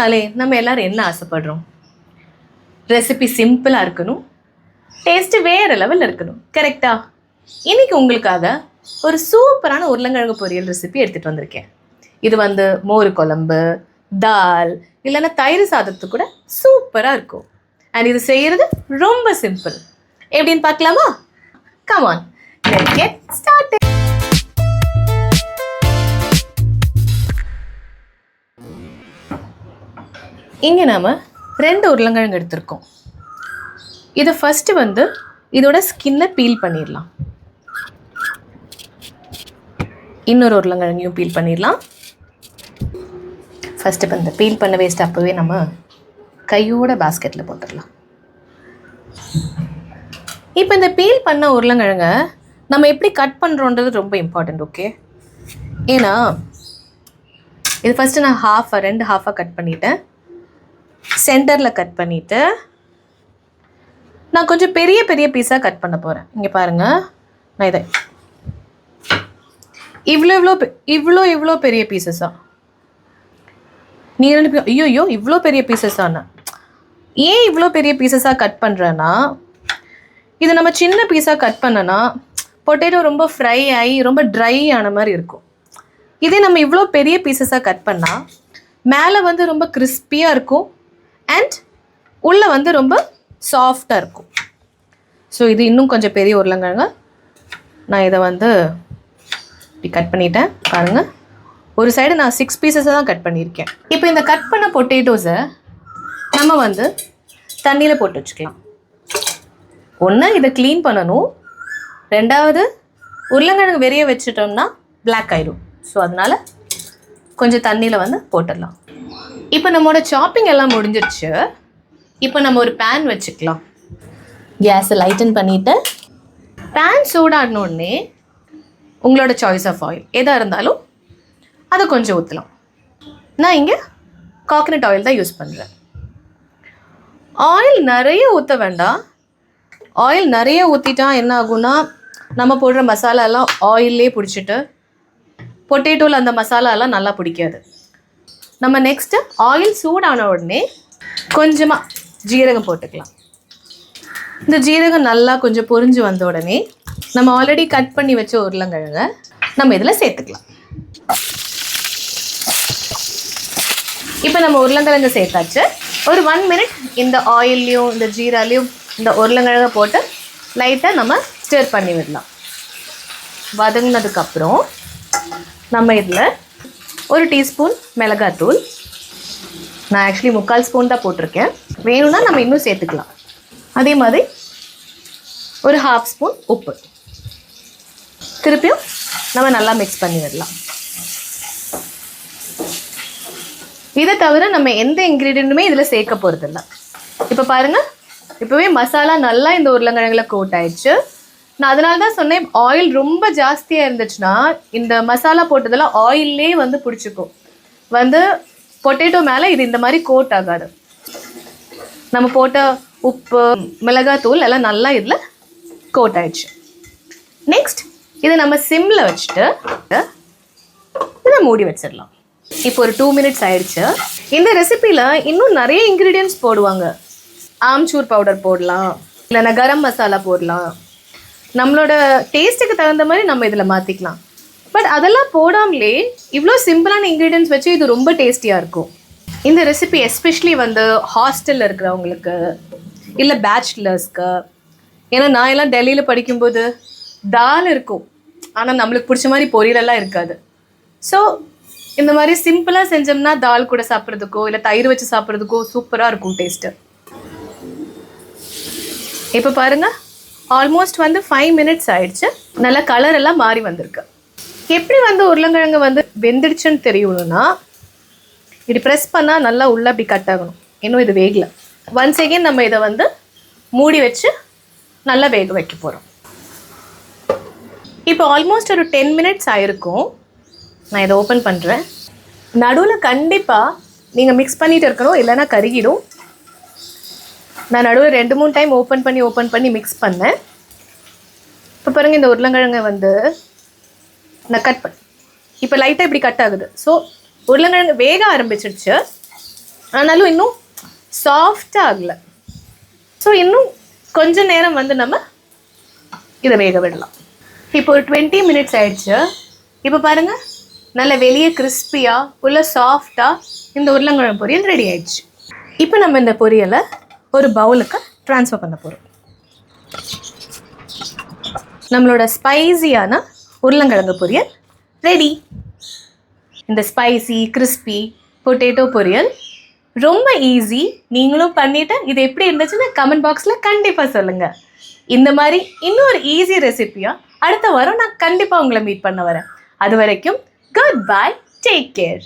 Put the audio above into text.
ரெசிபினாலே நம்ம எல்லாரும் என்ன ஆசைப்படுறோம்? ரெசிபி சிம்பிளாக இருக்கணும், டேஸ்ட்டு வேறு லெவலில் இருக்கணும். கரெக்டா? இன்றைக்கி உங்களுக்காக ஒரு சூப்பரான உருளைக்கிழங்கு பொரியல் ரெசிபி எடுத்துகிட்டு வந்திருக்கேன். இது மோர் குழம்பு, தால் இல்லைன்னா தயிர் சாதத்துக்கு கூட சூப்பராக இருக்கும். அண்ட் இது செய்கிறது ரொம்ப சிம்பிள். எப்படின்னு பார்க்கலாமா? Come on, let's get started. இங்கே நாம் 2 உருளைக்கிழங்கு எடுத்திருக்கோம். இதை ஃபஸ்ட்டு இதோட ஸ்கின்னை பீல் பண்ணிடலாம். இன்னொரு உருளைக்கிழங்கையும் பீல் பண்ணிடலாம். ஃபஸ்ட்டு இப்போ இந்த பீல் பண்ண வேஸ்ட் அப்போவே நம்ம கையோட பாஸ்கெட்டில் போட்டுடலாம். இப்போ இந்த பீல் பண்ண உருளைக்கிழங்க நம்ம எப்படி கட் பண்ணுறோன்றது ரொம்ப இம்பார்ட்டண்ட். ஓகே, ஏன்னா இது ஃபஸ்ட்டு நான் ரெண்டு ஹாஃபாக கட் பண்ணிவிட்டேன். சென்டரில் கட் பண்ணிவிட்டு நான் கொஞ்சம் பெரிய பெரிய பீஸாக கட் பண்ண போகிறேன். இங்கே பாருங்கள், நான் இதை இவ்வளோ பெரிய பீசஸாக நீங்கள் ஐயோ இவ்வளோ பெரிய பீசஸான ஏன் இவ்வளோ பெரிய பீசஸாக கட் பண்ணுறேன்னா, இது நம்ம சின்ன பீஸாக கட் பண்ணனா பொட்டேட்டோ ரொம்ப ஃப்ரை ஆகி ரொம்ப ட்ரை ஆன மாதிரி இருக்கும். இதே நம்ம இவ்வளோ பெரிய பீசஸாக கட் பண்ணால் மேலே ரொம்ப கிறிஸ்பியாக இருக்கும் அண்ட் உள்ளே ரொம்ப சாஃப்டாக இருக்கும். ஸோ இது இன்னும் கொஞ்சம் பெரிய உருளைக்கிழங்கு. நான் இதை இப்படி கட் பண்ணிட்டேன். பாருங்கள், ஒரு சைடு நான் 6 பீசஸை தான் கட் பண்ணியிருக்கேன். இப்போ இந்த கட் பண்ண பொட்டேட்டோஸை நம்ம தண்ணியில் போட்டு வச்சுக்கலாம். ஒன்று இதை க்ளீன் பண்ணணும், ரெண்டாவது உருளைக்கிழங்கு வெறிய வச்சுட்டோம்னா பிளாக் ஆகிடும். ஸோ அதனால் கொஞ்சம் தண்ணியில் போட்டுடலாம். இப்போ நம்மளோட சாப்பிங் எல்லாம் முடிஞ்சிருச்சு. இப்போ நம்ம ஒரு பேன் வச்சுக்கலாம். கேஸை லைட்டன் பண்ணிவிட்டு பேன் சூடாடினோடனே உங்களோட சாய்ஸ் ஆஃப் ஆயில் எதாக இருந்தாலும் அதை கொஞ்சம் ஊற்றலாம். நான் இங்கே கோகனட் ஆயில் தான் யூஸ் பண்ணுறேன். ஆயில் நிறைய ஊற்ற வேண்டாம். ஆயில் நிறைய ஊற்றிட்டா என்ன ஆகும்னா, நம்ம போடுற மசாலாலாம் ஆயிலே பிடிச்சிட்டு பொட்டேட்டோவில் அந்த மசாலாலாம் நல்லா பிடிக்காது. நம்ம நெக்ஸ்ட்டு ஆயில் சூடான உடனே கொஞ்சமாக ஜீரகம் போட்டுக்கலாம். இந்த ஜீரகம் நல்லா கொஞ்சம் பொரிஞ்சு வந்த உடனே நம்ம ஆல்ரெடி கட் பண்ணி வச்ச உருளைக்கிழங்க நம்ம இதில் சேர்த்துக்கலாம். இப்போ நம்ம உருளைக்கிழங்கு சேர்த்தாச்சு. ஒரு 1 மினிட் இந்த ஆயில்லையும் இந்த ஜீராலையும் இந்த உருளைக்கிழங்க போட்டு லைட்டாக நம்ம ஸ்டிர் பண்ணி விடலாம். வதங்கினதுக்கப்புறம் நம்ம இதில் 1 டீஸ்பூன் மிளகாத்தூள், நான் ஆக்சுவலி 3/4 ஸ்பூன் தான் போட்டிருக்கேன், வேணும்னா நம்ம இன்னும் சேர்த்துக்கலாம். அதே மாதிரி ஒரு 1/2 ஸ்பூன் உப்பு, திருப்பியும் நம்ம நல்லா மிக்ஸ் பண்ணி விடலாம். இதை தவிர நம்ம எந்த இன்க்ரீடியண்ட்டுமே இதில் சேர்க்க போகிறதில்ல. இப்போ பாருங்கள், இப்போவே மசாலா நல்லா இந்த உருளைக்கிழங்குல கோட் ஆயிடுச்சு. நான் அதனால தான் சொன்னேன், ஆயில் ரொம்ப ஜாஸ்தியாக இருந்துச்சுன்னா இந்த மசாலா போட்டதெல்லாம் ஆயிலே பிடிச்சிக்கும். பொட்டேட்டோ மேலே இது இந்த மாதிரி கோட் ஆகாது. நம்ம போட்ட உப்பு மிளகாத்தூள் எல்லாம் நல்லா இதில் கோட் ஆயிடுச்சு. நெக்ஸ்ட் இதை நம்ம சிம்மில் வச்சுட்டு இதை மூடி வச்சிடலாம். இப்போ ஒரு 2 மினிட்ஸ் ஆயிடுச்சு. இந்த ரெசிப்பியில் இன்னும் நிறைய இன்க்ரீடியன்ட்ஸ் போடுவாங்க. ஆம்ச்சூர் பவுடர் போடலாம், இல்லைன்னா கரம் மசாலா போடலாம். நம்மளோட டேஸ்ட்டுக்கு தகுந்த மாதிரி நம்ம இதில் மாற்றிக்கலாம். பட் அதெல்லாம் போடாமலே இவ்வளோ சிம்பிளான இன்க்ரீடியன்ட்ஸ் வச்சு இது ரொம்ப டேஸ்டியாக இருக்கும். இந்த ரெசிபி எஸ்பெஷலி ஹாஸ்டலில் இருக்கிறவங்களுக்கு இல்லை பேச்சுலர்ஸ்க்கு. ஏன்னா நான் எல்லாம் டெல்லியில் படிக்கும்போது தால் இருக்கும், ஆனால் நம்மளுக்கு பிடிச்ச மாதிரி பொரியலெல்லாம் இருக்காது. ஸோ இந்த மாதிரி சிம்பிளாக செஞ்சோம்னா தால் கூட சாப்பிட்றதுக்கோ இல்லை தயிர் வச்சு சாப்பிட்றதுக்கோ சூப்பராக இருக்கும் டேஸ்ட்டு. இப்போ பாருங்கள், ஆல்மோஸ்ட் 5 மினிட்ஸ் ஆயிடுச்சு. நல்லா கலர் எல்லாம் மாறி வந்திருக்கு. எப்படி உருளைக்கிழங்கு வெந்துடுச்சுன்னு தெரியணும்னா, இப்படி ப்ரெஸ் பண்ணால் நல்லா உள்ளே அப்படி கட் ஆகணும். இன்னும் இது வேகலை. ஒன்ஸ் அகெயின் நம்ம இதை மூடி வச்சு நல்லா வேக வைக்க போகிறோம். இப்போ ஆல்மோஸ்ட் ஒரு 10 மினிட்ஸ் ஆகிருக்கும். நான் இதை ஓப்பன் பண்ணுறேன். நடுவில் கண்டிப்பாக நீங்கள் மிக்ஸ் பண்ணிகிட்டு இருக்கணும், இல்லைன்னா கருகிடும். நான் நடுவில் 2-3 டைம் ஓப்பன் பண்ணி மிக்ஸ் பண்ணேன். இப்போ பாருங்கள், இந்த உருளைக்கிழங்கை நான் கட் பண்ணேன். இப்போ லைட்டாக இப்படி கட் ஆகுது. ஸோ உருளைக்கிழங்கு வேக ஆரம்பிச்சிடுச்சு. ஆனாலும் இன்னும் சாஃப்டாக ஆகலை. ஸோ இன்னும் கொஞ்ச நேரம் வந்து நம்ம இதை வேக விடலாம். இப்போ ஒரு 20 மினிட்ஸ் ஆயிடுச்சு. இப்போ பாருங்கள், நல்ல வெளியே கிறிஸ்பியாக உள்ள சாஃப்டாக இந்த உருளைக்கிழங்கு பொரியல் ரெடி ஆயிடுச்சு. இப்போ நம்ம இந்த பொரியலை ஒரு பவுலுக்கு ட்ரான்ஸ்ஃபர் பண்ண போகிறோம். நம்மளோட ஸ்பைசியான உருளைக்கிழங்கு பொரியல் ரெடி. இந்த ஸ்பைசி கிறிஸ்பி பொட்டேட்டோ பொரியல் ரொம்ப ஈஸி. நீங்களும் பண்ணிவிட்டு இது எப்படி இருந்துச்சுன்னு கமெண்ட் பாக்ஸில் கண்டிப்பாக சொல்லுங்கள். இந்த மாதிரி இன்னொரு ஈஸி ரெசிபியாக அடுத்த வாரம் நான் கண்டிப்பாக உங்களை மீட் பண்ண வரேன். அது வரைக்கும் குட் பை, டேக் கேர்.